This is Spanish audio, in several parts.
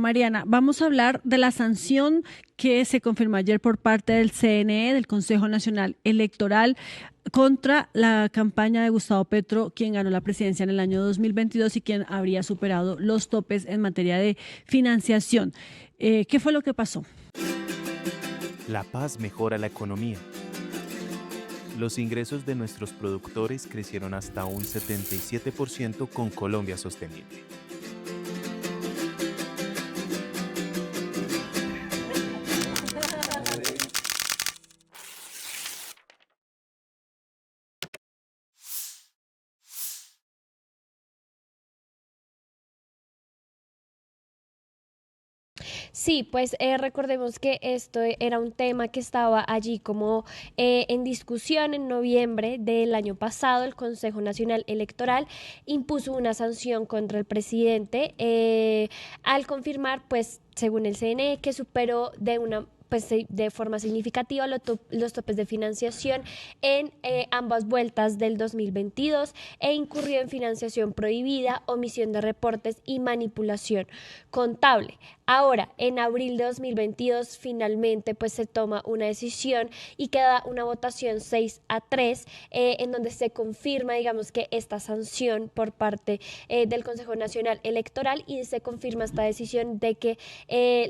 Mariana, vamos a hablar de la sanción que se confirmó ayer por parte del CNE, del Consejo Nacional Electoral, contra la campaña de Gustavo Petro, quien ganó la presidencia en el año 2022 y quien habría superado los topes en materia de financiación. ¿Qué fue lo que pasó? La paz mejora la economía. Los ingresos de nuestros productores crecieron hasta un 77% con Colombia Sostenible. Sí, pues recordemos que esto era un tema que estaba allí como en discusión en noviembre del año pasado. El Consejo Nacional Electoral impuso una sanción contra el presidente al confirmar, pues, según el CNE, que superó de forma significativa los topes de financiación en ambas vueltas del 2022 e incurrió en financiación prohibida, omisión de reportes y manipulación contable. Ahora, en abril de 2022, finalmente pues se toma una decisión y queda una votación 6-3 en donde se confirma, digamos, que esta sanción por parte del Consejo Nacional Electoral, y se confirma esta decisión de que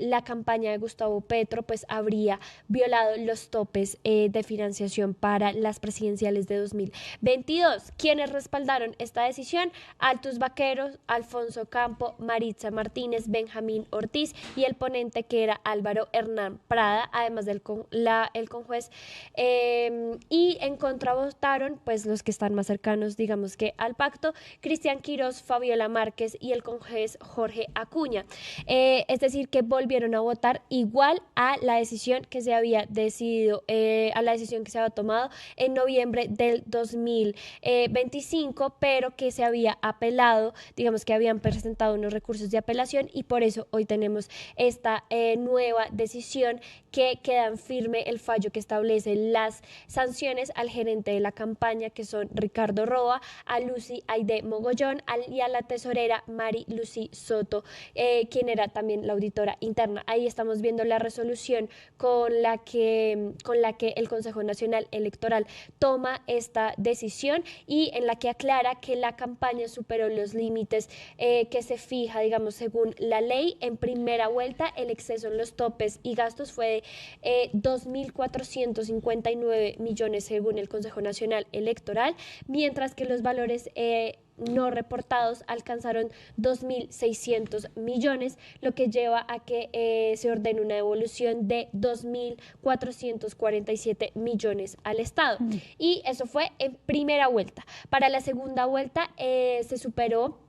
la campaña de Gustavo Petro pues habría violado los topes de financiación para las presidenciales de 2022. ¿Quiénes respaldaron esta decisión? Altus Vaqueros, Alfonso Campo, Maritza Martínez, Benjamín Ortiz y el ponente, que era Álvaro Hernán Prada, además del el conjuez, y en contra votaron pues los que están más cercanos, digamos, que al pacto: Cristian Quirós, Fabiola Márquez y el conjuez Jorge Acuña. Es decir, que volvieron a votar igual a la decisión que se había decidido, a la decisión que se había tomado en noviembre del 2025, pero que se había apelado, digamos que habían presentado unos recursos de apelación, y por eso hoy tenemos esta nueva decisión que queda en firme el fallo que establece las sanciones al gerente de la campaña, que son Ricardo Roa, a Lucy Aide Mogollón y a la tesorera Mari Lucy Soto, quien era también la auditora interna. Ahí estamos viendo la resolución con la que el Consejo Nacional Electoral toma esta decisión y en la que aclara que la campaña superó los límites que se fija, digamos, según la ley. En primera vuelta, el exceso en los topes y gastos fue de 2.459 millones según el Consejo Nacional Electoral, mientras que los valores no reportados alcanzaron 2.600 millones, lo que lleva a que se ordene una devolución de 2.447 millones al Estado. Y eso fue en primera vuelta. Para la segunda vuelta se superó,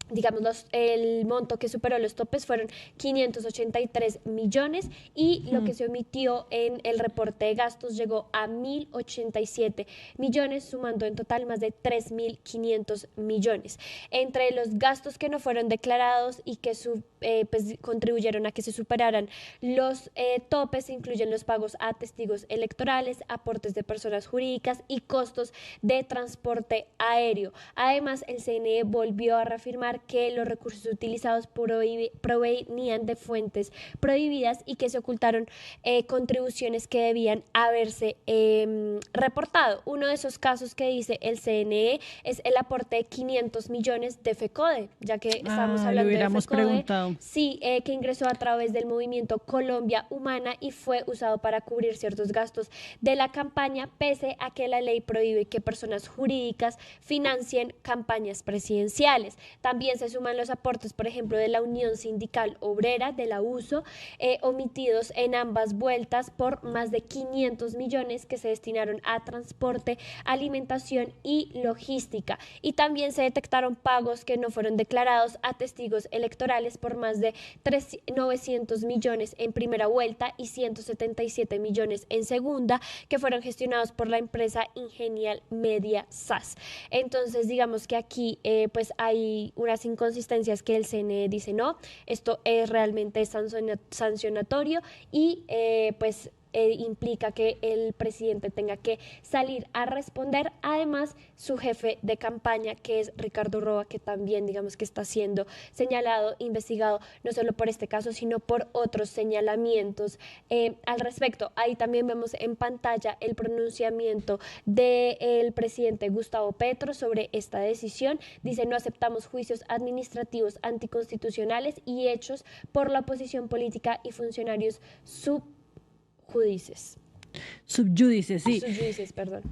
digamos, el monto que superó los topes fueron 583 millones, y lo que se omitió en el reporte de gastos llegó a 1.087 millones, sumando en total más de 3.500 millones. Entre los gastos que no fueron declarados y que pues contribuyeron a que se superaran los topes, se incluyen los pagos a testigos electorales, aportes de personas jurídicas y costos de transporte aéreo. Además, el CNE volvió a reafirmar que los recursos utilizados provenían de fuentes prohibidas y que se ocultaron contribuciones que debían haberse reportado. Uno de esos casos que dice el CNE es el aporte de 500 millones de FECODE, ya que estábamos hablando de FECODE. Preguntado. Sí, que ingresó a través del movimiento Colombia Humana y fue usado para cubrir ciertos gastos de la campaña, pese a que la ley prohíbe que personas jurídicas financien campañas presidenciales. También se suman los aportes, por ejemplo, de la Unión Sindical Obrera, de la USO, omitidos en ambas vueltas por más de 500 millones que se destinaron a transporte, alimentación y logística. Y también se detectaron pagos que no fueron declarados a testigos electorales por más de 900 millones en primera vuelta y 177 millones en segunda, que fueron gestionados por la empresa Ingenial Media SAS. Entonces, digamos que aquí pues hay unas inconsistencias que el CNE dice no, esto es realmente sancionatorio, y pues implica que el presidente tenga que salir a responder. Además, su jefe de campaña, que es Ricardo Roa, que también digamos que está siendo señalado, investigado, no solo por este caso, sino por otros señalamientos al respecto. Ahí también vemos en pantalla el pronunciamiento del presidente Gustavo Petro sobre esta decisión. Dice: no aceptamos juicios administrativos anticonstitucionales y hechos por la oposición política y funcionarios subjudices. Subyúdice, sí. Subjudices, perdón.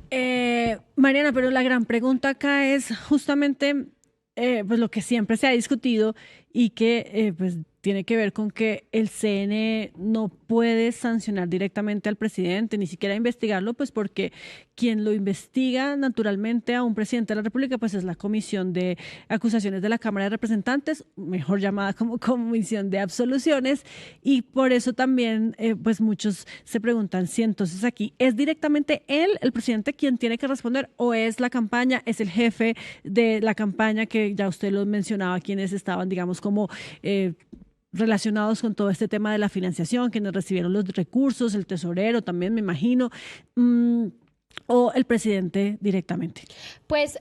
Mariana, pero la gran pregunta acá es justamente pues lo que siempre se ha discutido y que pues tiene que ver con que el CNE no puede sancionar directamente al presidente, ni siquiera investigarlo, pues porque quien lo investiga naturalmente a un presidente de la República, pues es la Comisión de Acusaciones de la Cámara de Representantes, mejor llamada como Comisión de Absoluciones, y por eso también, pues muchos se preguntan si entonces aquí es directamente él, el presidente, quien tiene que responder, o es la campaña, es el jefe de la campaña, que ya usted lo mencionaba, quienes estaban, digamos, como relacionados con todo este tema de la financiación, quienes recibieron los recursos, el tesorero también, me imagino, o el presidente directamente. Pues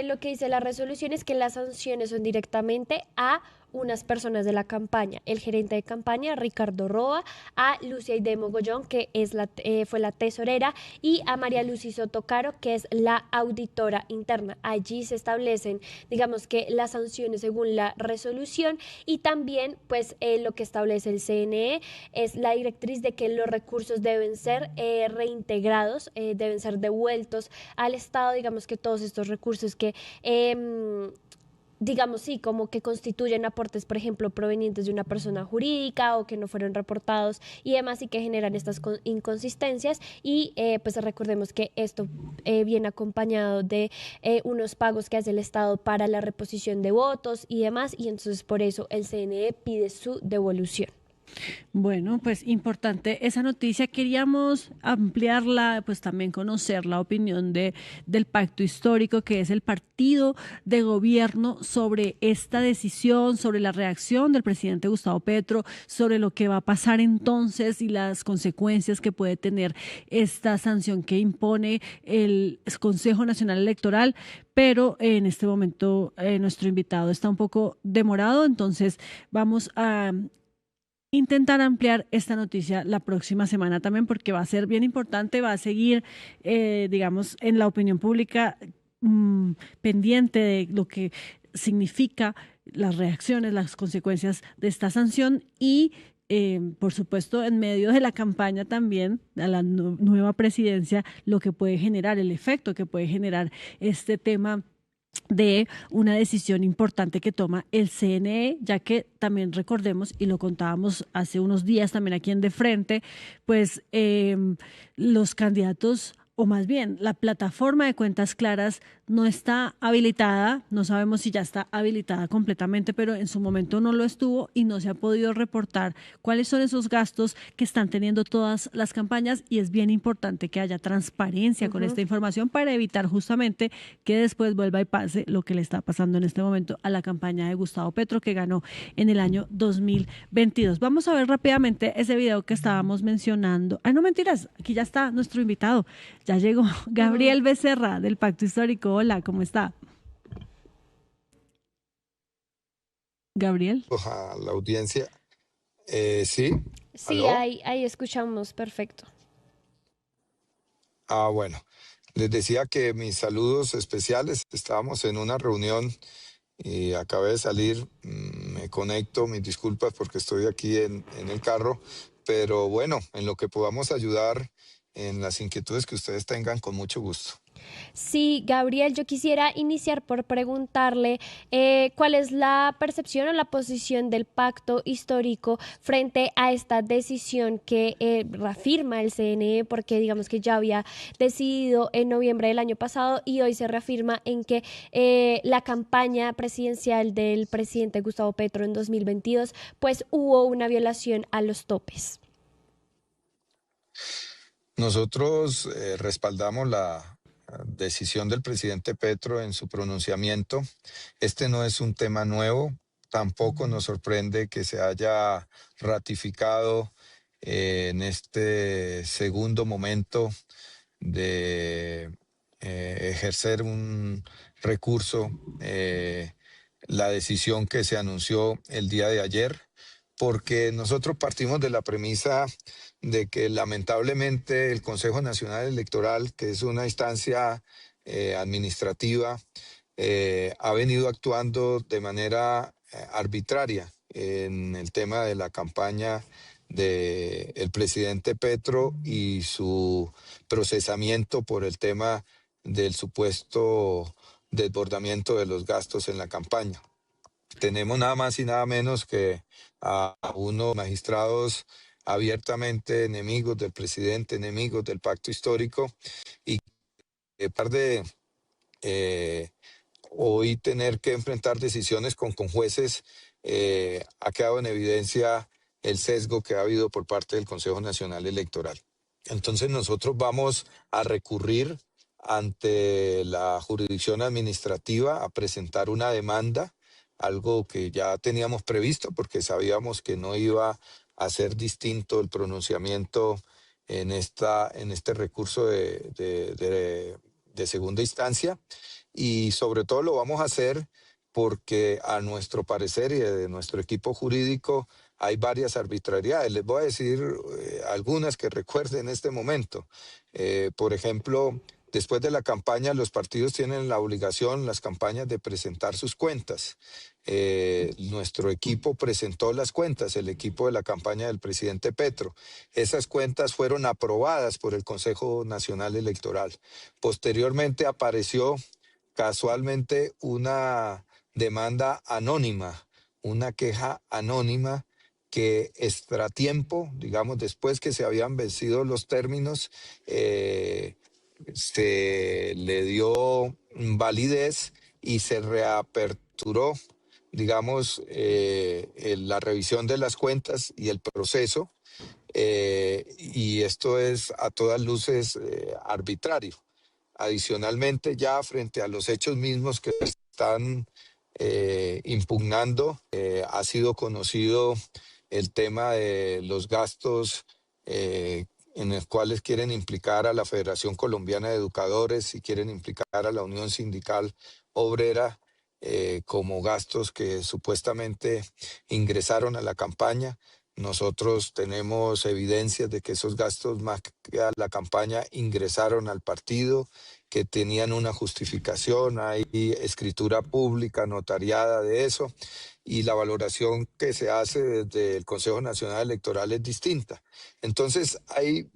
lo que dice la resolución es que las sanciones son directamente a unas personas de la campaña: el gerente de campaña Ricardo Roa, a Lucia Aide Mogollón, que es fue la tesorera, y a María Lucy Soto Caro, que es la auditora interna. Allí se establecen, digamos que las sanciones según la resolución, y también pues lo que establece el CNE es la directriz de que los recursos deben ser reintegrados, deben ser devueltos al Estado. Digamos que todos estos recursos que digamos, sí, como que constituyen aportes, por ejemplo, provenientes de una persona jurídica o que no fueron reportados y demás, y que generan estas inconsistencias. Y pues recordemos que esto viene acompañado de unos pagos que hace el Estado para la reposición de votos y demás, y entonces por eso el CNE pide su devolución. Bueno, pues importante esa noticia. Queríamos ampliarla, pues también conocer la opinión del Pacto Histórico, que es el partido de gobierno, sobre esta decisión, sobre la reacción del presidente Gustavo Petro, sobre lo que va a pasar entonces y las consecuencias que puede tener esta sanción que impone el Consejo Nacional Electoral. Pero en este momento nuestro invitado está un poco demorado, entonces vamos a intentar ampliar esta noticia la próxima semana también, porque va a ser bien importante, va a seguir, digamos, en la opinión pública pendiente de lo que significa las reacciones, las consecuencias de esta sanción y, por supuesto, en medio de la campaña también a la nueva presidencia, lo que puede generar, el efecto que puede generar este tema de una decisión importante que toma el CNE, ya que también recordemos, y lo contábamos hace unos días también aquí en De Frente, pues los candidatos, o más bien la plataforma de cuentas claras, no está habilitada, no sabemos si ya está habilitada completamente, pero en su momento no lo estuvo y no se ha podido reportar cuáles son esos gastos que están teniendo todas las campañas, y es bien importante que haya transparencia con esta información para evitar justamente que después vuelva y pase lo que le está pasando en este momento a la campaña de Gustavo Petro, que ganó en el año 2022. Vamos a ver rápidamente ese video que estábamos mencionando. Ay, no, mentiras, aquí ya está nuestro invitado, ya llegó Gabriel Becerra del Pacto Histórico. Hola, ¿cómo está? Gabriel. A la audiencia. Sí, Sí, aló. ahí escuchamos perfecto. Bueno, les decía que mis saludos especiales. Estábamos en una reunión y acabé de salir. Me conecto, mis disculpas porque estoy aquí en el carro, pero bueno, en lo que podamos ayudar, en las inquietudes que ustedes tengan, con mucho gusto. Sí, Gabriel, yo quisiera iniciar por preguntarle cuál es la percepción o la posición del Pacto Histórico frente a esta decisión que reafirma el CNE, porque digamos que ya había decidido en noviembre del año pasado y hoy se reafirma en que la campaña presidencial del presidente Gustavo Petro en 2022, pues hubo una violación a los topes. Nosotros respaldamos la decisión del presidente Petro en su pronunciamiento. Este no es un tema nuevo, tampoco nos sorprende que se haya ratificado en este segundo momento de ejercer un recurso, la decisión que se anunció el día de ayer, porque nosotros partimos de la premisa de que lamentablemente el Consejo Nacional Electoral, que es una instancia administrativa, ha venido actuando de manera arbitraria en el tema de la campaña del presidente Petro y su procesamiento por el tema del supuesto desbordamiento de los gastos en la campaña. Tenemos nada más y nada menos que a unos magistrados abiertamente enemigos del presidente, enemigos del pacto histórico, y que par de hoy tener que enfrentar decisiones con jueces, ha quedado en evidencia el sesgo que ha habido por parte del Consejo Nacional Electoral. Entonces nosotros vamos a recurrir ante la jurisdicción administrativa a presentar una demanda, algo que ya teníamos previsto porque sabíamos que no iba a ser distinto el pronunciamiento en este recurso de segunda instancia, y sobre todo lo vamos a hacer porque a nuestro parecer y de nuestro equipo jurídico hay varias arbitrariedades. Les voy a decir algunas que recuerde en este momento. Por ejemplo, después de la campaña, los partidos tienen la obligación, las campañas, de presentar sus cuentas. Nuestro equipo presentó las cuentas, el equipo de la campaña del presidente Petro. Esas cuentas fueron aprobadas por el Consejo Nacional Electoral. Posteriormente apareció casualmente una demanda anónima, una queja anónima que extratiempo, digamos, después que se habían vencido los términos, se le dio validez y se reaperturó, digamos, la revisión de las cuentas y el proceso, y esto es a todas luces arbitrario. Adicionalmente, ya frente a los hechos mismos que están impugnando, ha sido conocido el tema de los gastos en los cuales quieren implicar a la Federación Colombiana de Educadores y quieren implicar a la Unión Sindical Obrera como gastos que supuestamente ingresaron a la campaña. Nosotros tenemos evidencias de que esos gastos más que a la campaña ingresaron al partido, que tenían una justificación, hay escritura pública notariada de eso, y la valoración que se hace desde el Consejo Nacional Electoral es distinta. Entonces hay,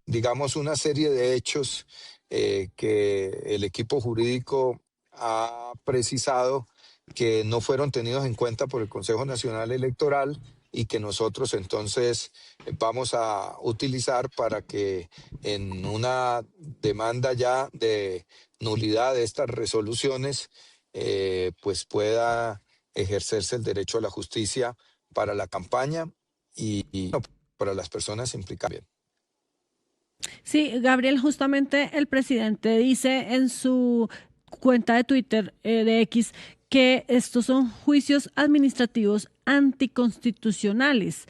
digamos, una serie de hechos que el equipo jurídico ha precisado que no fueron tenidos en cuenta por el Consejo Nacional Electoral y que nosotros entonces vamos a utilizar para que en una demanda ya de nulidad de estas resoluciones, pues pueda ejercerse el derecho a la justicia para la campaña y para las personas implicadas. Sí, Gabriel, justamente el presidente dice en su cuenta de Twitter, de X, que estos son juicios administrativos anticonstitucionales.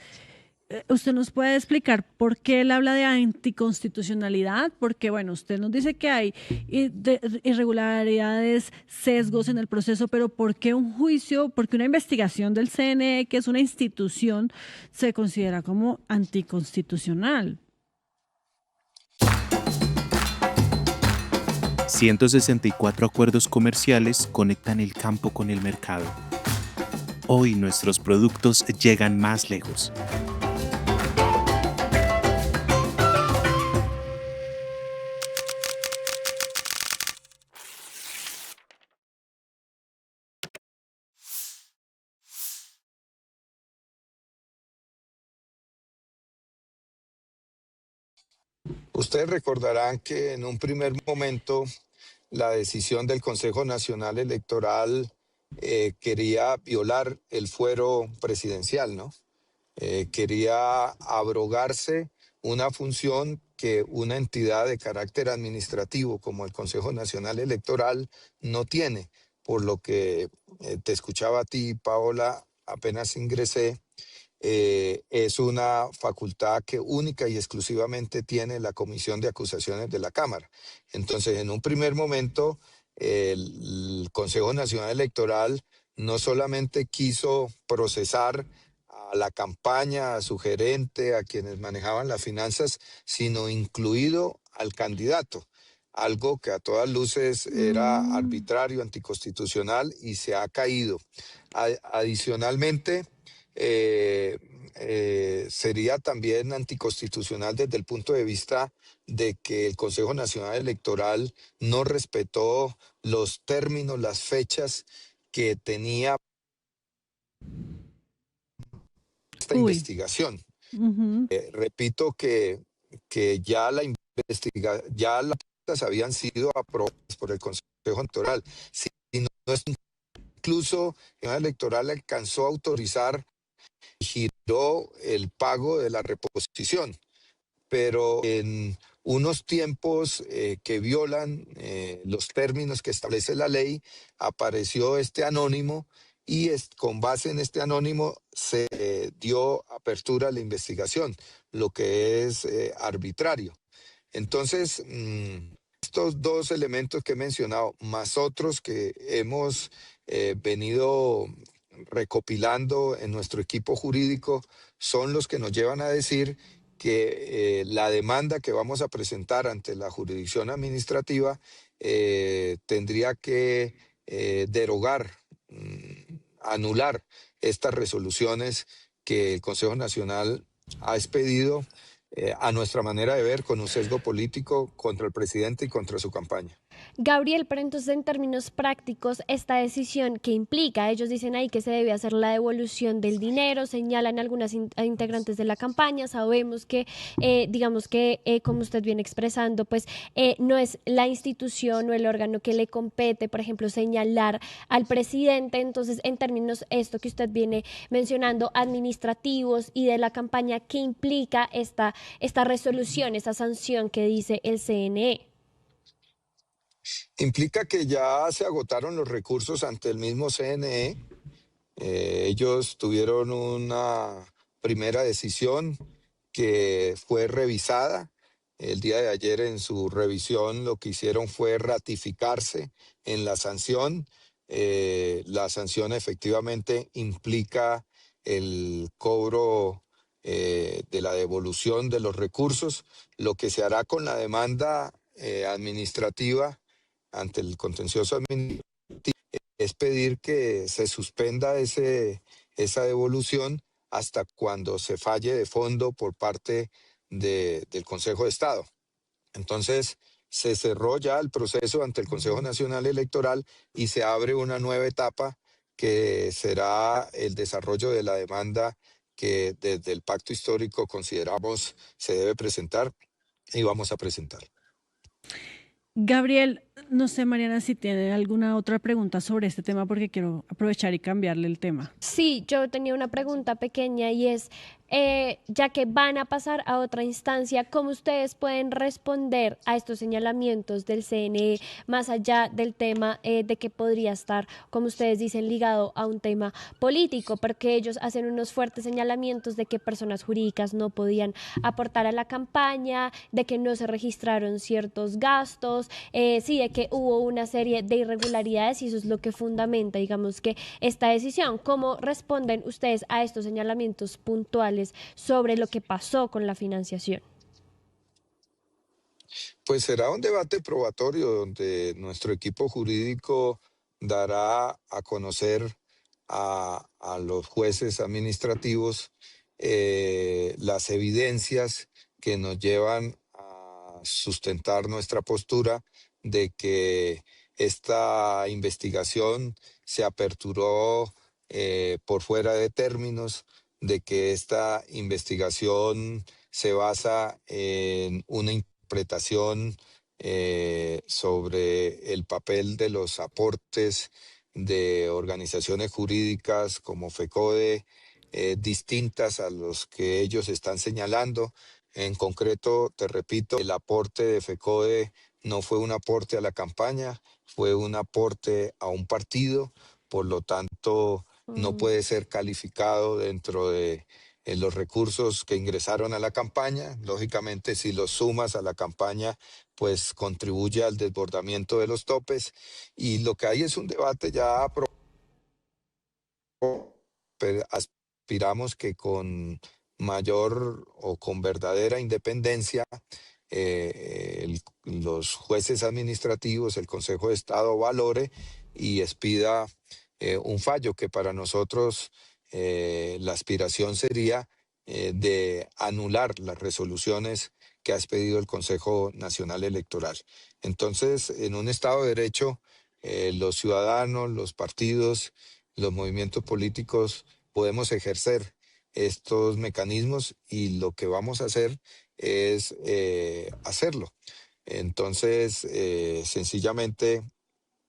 ¿Usted nos puede explicar por qué él habla de anticonstitucionalidad? Porque, bueno, usted nos dice que hay irregularidades, sesgos en el proceso, pero ¿por qué un juicio, por qué una investigación del CNE, que es una institución, se considera como anticonstitucional? 164 acuerdos comerciales conectan el campo con el mercado. Hoy nuestros productos llegan más lejos. Ustedes recordarán que en un primer momento la decisión del Consejo Nacional Electoral quería violar el fuero presidencial, ¿no? Quería abrogarse una función que una entidad de carácter administrativo como el Consejo Nacional Electoral no tiene, por lo que te escuchaba a ti, Paola, apenas ingresé, es una facultad que única y exclusivamente tiene la Comisión de Acusaciones de la Cámara. Entonces, en un primer momento, el Consejo Nacional Electoral no solamente quiso procesar a la campaña, a su gerente, a quienes manejaban las finanzas, sino incluido al candidato, algo que a todas luces era Mm, arbitrario, anticonstitucional y se ha caído. Adicionalmente, eh, sería también anticonstitucional desde el punto de vista de que el Consejo Nacional Electoral no respetó los términos, las fechas que tenía esta uy. investigación. Ujú. Repito que ya ya las actas habían sido aprobadas por el Consejo Electoral. Si no es incluso el Tribunal Electoral alcanzó a autorizar y giró el pago de la reposición, pero en unos tiempos que violan los términos que establece la ley, apareció este anónimo y con base en este anónimo se dio apertura a la investigación, lo que es arbitrario. Entonces, estos dos elementos que he mencionado, más otros que hemos venido recopilando en nuestro equipo jurídico, son los que nos llevan a decir que la demanda que vamos a presentar ante la jurisdicción administrativa tendría que derogar, anular estas resoluciones que el Consejo Nacional ha expedido a nuestra manera de ver, con un sesgo político contra el presidente y contra su campaña. Gabriel, pero entonces en términos prácticos, esta decisión que implica, ellos dicen ahí que se debe hacer la devolución del dinero, señalan algunas integrantes de la campaña, sabemos que, digamos que, como usted viene expresando, pues no es la institución o el órgano que le compete, por ejemplo, señalar al presidente, entonces en términos esto que usted viene mencionando, administrativos y de la campaña, ¿qué implica esta resolución, esta sanción que dice el CNE? Implica que ya se agotaron los recursos ante el mismo CNE. Ellos tuvieron una primera decisión que fue revisada. El día de ayer en su revisión lo que hicieron fue ratificarse en la sanción. La sanción efectivamente implica el cobro de la devolución de los recursos. Lo que se hará con la demanda administrativa ante el contencioso administrativo es pedir que se suspenda esa devolución hasta cuando se falle de fondo por parte del Consejo de Estado. Entonces, se cerró ya el proceso ante el Consejo Nacional Electoral y se abre una nueva etapa que será el desarrollo de la demanda que desde el pacto histórico consideramos se debe presentar y vamos a presentar. Gabriel, no sé, Mariana, si tiene alguna otra pregunta sobre este tema porque quiero aprovechar y cambiarle el tema. Sí, yo tenía una pregunta pequeña y es, ya que van a pasar a otra instancia, ¿cómo ustedes pueden responder a estos señalamientos del CNE, más allá del tema de que podría estar, como ustedes dicen, ligado a un tema político? Porque ellos hacen unos fuertes señalamientos de que personas jurídicas no podían aportar a la campaña, de que no se registraron ciertos gastos, sí, de que hubo una serie de irregularidades y eso es lo que fundamenta, digamos, que esta decisión. ¿Cómo responden ustedes a estos señalamientos puntuales sobre lo que pasó con la financiación? Pues será un debate probatorio donde nuestro equipo jurídico dará a conocer a los jueces administrativos las evidencias que nos llevan a sustentar nuestra postura de que esta investigación se aperturó por fuera de términos, de que esta investigación se basa en una interpretación sobre el papel de los aportes de organizaciones jurídicas como FECODE, distintas a los que ellos están señalando. En concreto, te repito, el aporte de FECODE no fue un aporte a la campaña, fue un aporte a un partido, por lo tanto, no Mm. puede ser calificado dentro de los recursos que ingresaron a la campaña. Lógicamente, si los sumas a la campaña, pues contribuye al desbordamiento de los topes. Y lo que hay es un debate ya aspiramos que con mayor o con verdadera independencia, los jueces administrativos, el Consejo de Estado valore y expida un fallo que para nosotros la aspiración sería de anular las resoluciones que ha expedido el Consejo Nacional Electoral. Entonces, en un Estado de Derecho, los ciudadanos, los partidos, los movimientos políticos podemos ejercer estos mecanismos y lo que vamos a hacer es hacerlo. Entonces, sencillamente,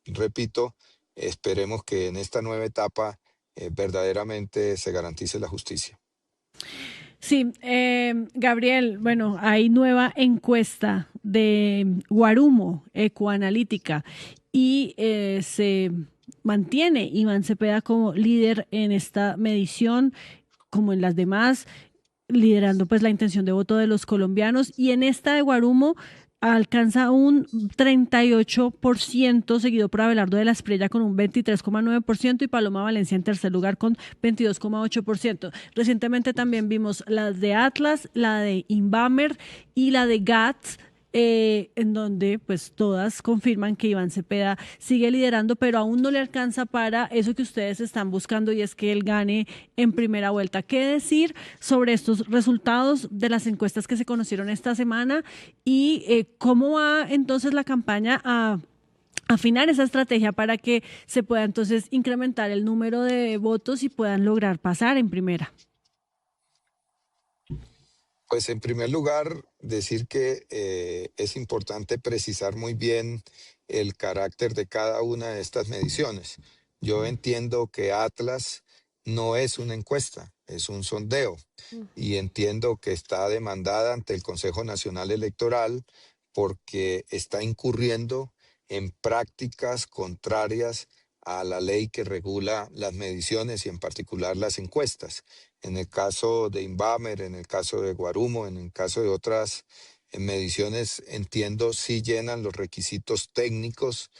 repito, esperemos que en esta nueva etapa verdaderamente se garantice la justicia. Sí, Gabriel, bueno, hay nueva encuesta de Guarumo, Ecoanalítica, y se mantiene Iván Cepeda como líder en esta medición, como en las demás, liderando pues la intención de voto de los colombianos, y en esta de Guarumo alcanza un 38%, seguido por Abelardo de la Espriella con un 23,9% y Paloma Valencia en tercer lugar con 22,8%. Recientemente también vimos las de Atlas, la de Inbamer y la de GATS, en donde pues todas confirman que Iván Cepeda sigue liderando, pero aún no le alcanza para eso que ustedes están buscando, y es que él gane en primera vuelta. ¿Qué decir sobre estos resultados de las encuestas que se conocieron esta semana y cómo va entonces la campaña a afinar esa estrategia para que se pueda entonces incrementar el número de votos y puedan lograr pasar en primera? Pues en primer lugar, decir que es importante precisar muy bien el carácter de cada una de estas mediciones. Yo entiendo que Atlas no es una encuesta, es un sondeo, y entiendo que está demandada ante el Consejo Nacional Electoral porque está incurriendo en prácticas contrarias a la ley que regula las mediciones y en particular las encuestas. En el caso de Inbamer, en el caso de Guarumo, en el caso de otras mediciones, entiendo sí llenan los requisitos técnicos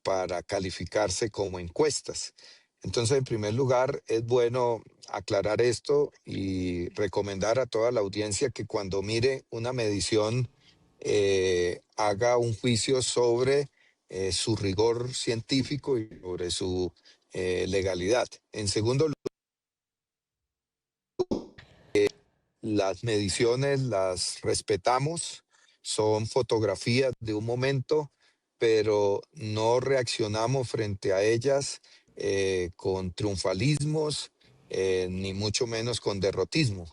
para calificarse como encuestas. Entonces, en primer lugar, es bueno aclarar esto y recomendar a toda la audiencia que cuando mire una medición haga un juicio sobre su rigor científico y sobre su legalidad. En segundo lugar, las mediciones las respetamos, son fotografías de un momento, pero no reaccionamos frente a ellas con triunfalismos, ni mucho menos con derrotismo.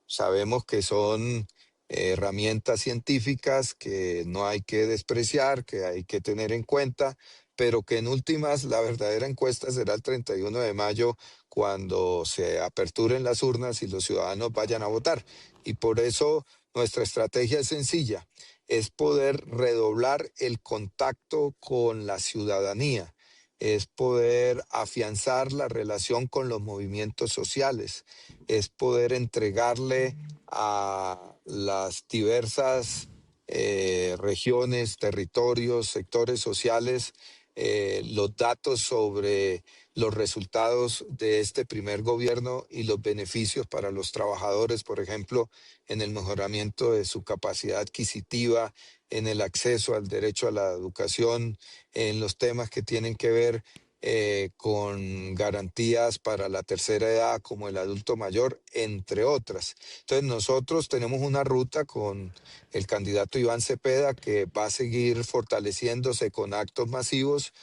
Sabemos que son herramientas científicas que no hay que despreciar, que hay que tener en cuenta, pero que en últimas la verdadera encuesta será el 31 de mayo cuando se aperturen las urnas y los ciudadanos vayan a votar. Y por eso nuestra estrategia es sencilla, es poder redoblar el contacto con la ciudadanía, es poder afianzar la relación con los movimientos sociales, es poder entregarle a las diversas regiones, territorios, sectores sociales, los datos sobre los resultados de este primer gobierno y los beneficios para los trabajadores, por ejemplo, en el mejoramiento de su capacidad adquisitiva, en el acceso al derecho a la educación, en los temas que tienen que ver con garantías para la tercera edad como el adulto mayor, entre otras. Entonces nosotros tenemos una ruta con el candidato Iván Cepeda que va a seguir fortaleciéndose con actos masivos.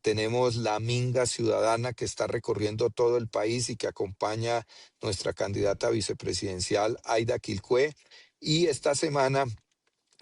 Tenemos la Minga Ciudadana que está recorriendo todo el país y que acompaña nuestra candidata vicepresidencial Aida Quilcue. Y esta semana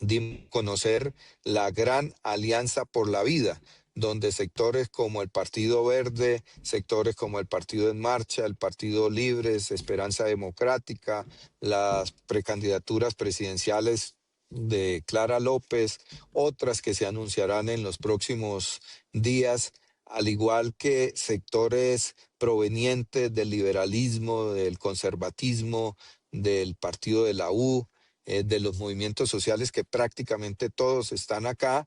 dimos a conocer la Gran Alianza por la Vida, donde sectores como el Partido Verde, sectores como el Partido en Marcha, el Partido Libres, Esperanza Democrática, las precandidaturas presidenciales de Clara López, otras que se anunciarán en los próximos días, al igual que sectores provenientes del liberalismo, del conservatismo, del partido de la U, de los movimientos sociales que prácticamente todos están acá,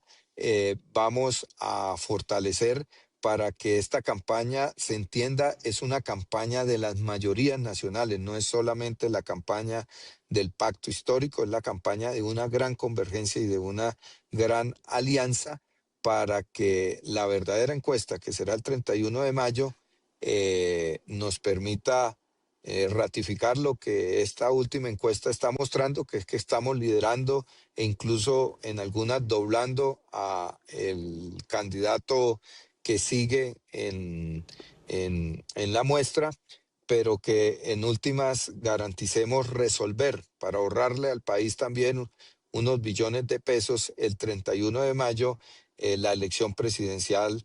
vamos a fortalecer para que esta campaña se entienda, es una campaña de las mayorías nacionales, no es solamente la campaña del pacto histórico, es la campaña de una gran convergencia y de una gran alianza para que la verdadera encuesta, que será el 31 de mayo, nos permita ratificar lo que esta última encuesta está mostrando, que es que estamos liderando e incluso en algunas doblando a el candidato que sigue en la muestra, pero que en últimas garanticemos resolver para ahorrarle al país también unos billones de pesos el 31 de mayo, la elección presidencial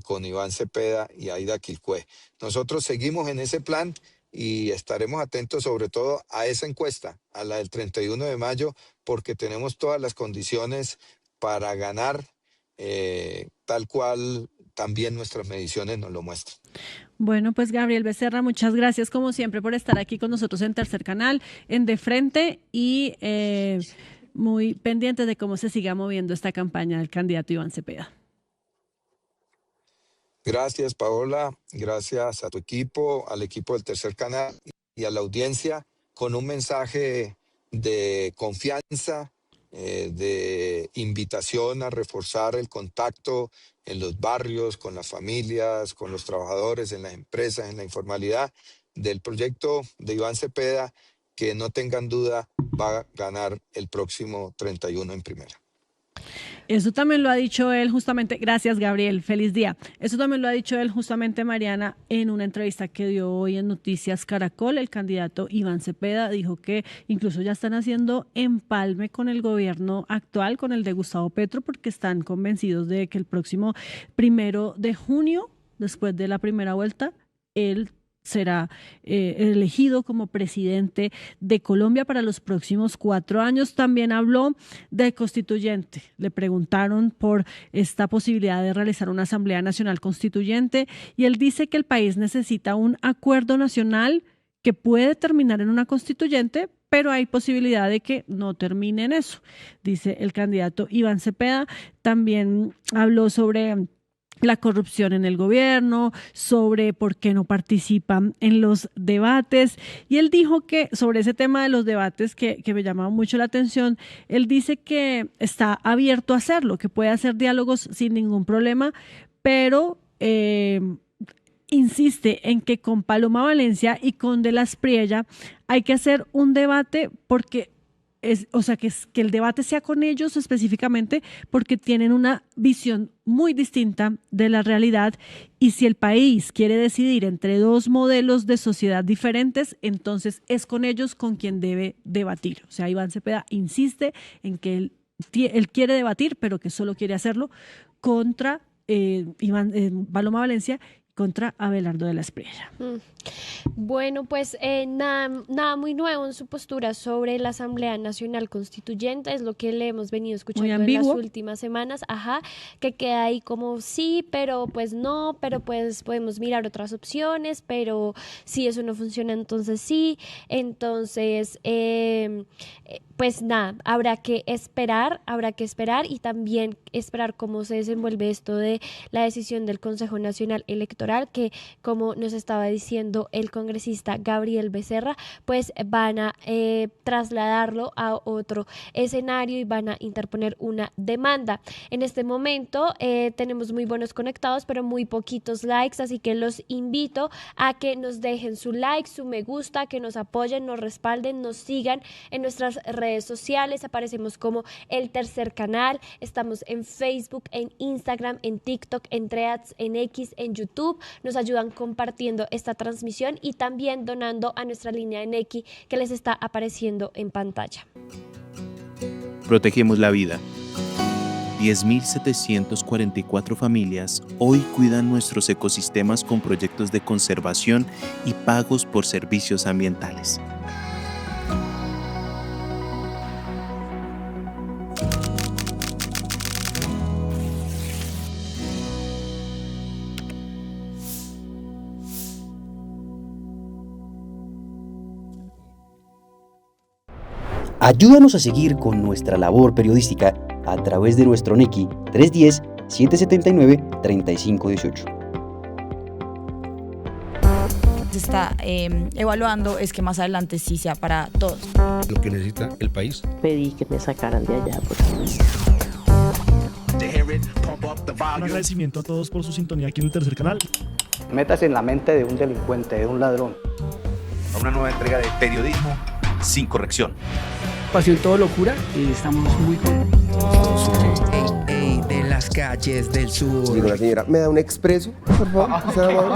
con Iván Cepeda y Aida Quilpué. Nosotros seguimos en ese plan y estaremos atentos sobre todo a esa encuesta, a la del 31 de mayo, porque tenemos todas las condiciones para ganar, tal cual también nuestras mediciones nos lo muestran. Bueno, pues Gabriel Becerra, muchas gracias como siempre por estar aquí con nosotros en Tercer Canal, en De Frente y muy pendientes de cómo se siga moviendo esta campaña del candidato Iván Cepeda. Gracias, Paola. Gracias a tu equipo, al equipo del Tercer Canal y a la audiencia con un mensaje de confianza, de invitación a reforzar el contacto en los barrios, con las familias, con los trabajadores, en las empresas, en la informalidad, del proyecto de Iván Cepeda, que no tengan duda va a ganar el próximo 31 en primera. Eso también lo ha dicho él justamente, gracias Gabriel, feliz día. Eso también lo ha dicho él justamente, Mariana, en una entrevista que dio hoy en Noticias Caracol. El candidato Iván Cepeda dijo que incluso ya están haciendo empalme con el gobierno actual, con el de Gustavo Petro, porque están convencidos de que el próximo 1 de junio, después de la primera vuelta, él será elegido como presidente de Colombia para los próximos 4 años. También habló de constituyente. Le preguntaron por esta posibilidad de realizar una Asamblea Nacional Constituyente y él dice que el país necesita un acuerdo nacional que puede terminar en una constituyente, pero hay posibilidad de que no termine en eso, dice el candidato Iván Cepeda. También habló sobre la corrupción en el gobierno, sobre por qué no participan en los debates. Y él dijo que sobre ese tema de los debates, que me llamaba mucho la atención, él dice que está abierto a hacerlo, que puede hacer diálogos sin ningún problema, pero insiste en que con Paloma Valencia y con De la Espriella hay que hacer un debate porque que el debate sea con ellos específicamente porque tienen una visión muy distinta de la realidad y si el país quiere decidir entre 2 modelos de sociedad diferentes, entonces es con ellos con quien debe debatir. O sea, Iván Cepeda insiste en que él quiere debatir, pero que solo quiere hacerlo contra Paloma Valencia, contra Abelardo de la Espriella. Bueno, pues nada muy nuevo en su postura sobre la Asamblea Nacional Constituyente, es lo que le hemos venido escuchando en las últimas semanas, que queda ahí como sí, pero pues no, pero pues podemos mirar otras opciones, pero si eso no funciona, entonces sí, entonces pues nada, habrá que esperar y también esperar cómo se desenvuelve esto de la decisión del Consejo Nacional Electoral, que como nos estaba diciendo el congresista Gabriel Becerra, pues van a trasladarlo a otro escenario y van a interponer una demanda. En este momento tenemos muy buenos conectados, pero muy poquitos likes, así que los invito a que nos dejen su like, su me gusta, que nos apoyen, nos respalden, nos sigan en nuestras redes sociales. Aparecemos como El Tercer Canal, estamos en Facebook, en Instagram, en TikTok, en Threads, en X, en YouTube. Nos ayudan compartiendo esta transmisión y también donando a nuestra línea de Nequi que les está apareciendo en pantalla. Protegemos la vida. 10.744 familias hoy cuidan nuestros ecosistemas con proyectos de conservación y pagos por servicios ambientales. Ayúdanos a seguir con nuestra labor periodística a través de nuestro NECI 310-779-3518. Se está evaluando es que más adelante sí sea para todos. Lo que necesita el país. Pedí que me sacaran de allá. Un agradecimiento a todos por su sintonía aquí en el tercer canal. Métase en la mente de un delincuente, de un ladrón. A una nueva entrega de periodismo sin corrección. Pasión todo locura y estamos muy contentos. De las calles del sur. Digo, la señora, ¿me da un expreso, por favor?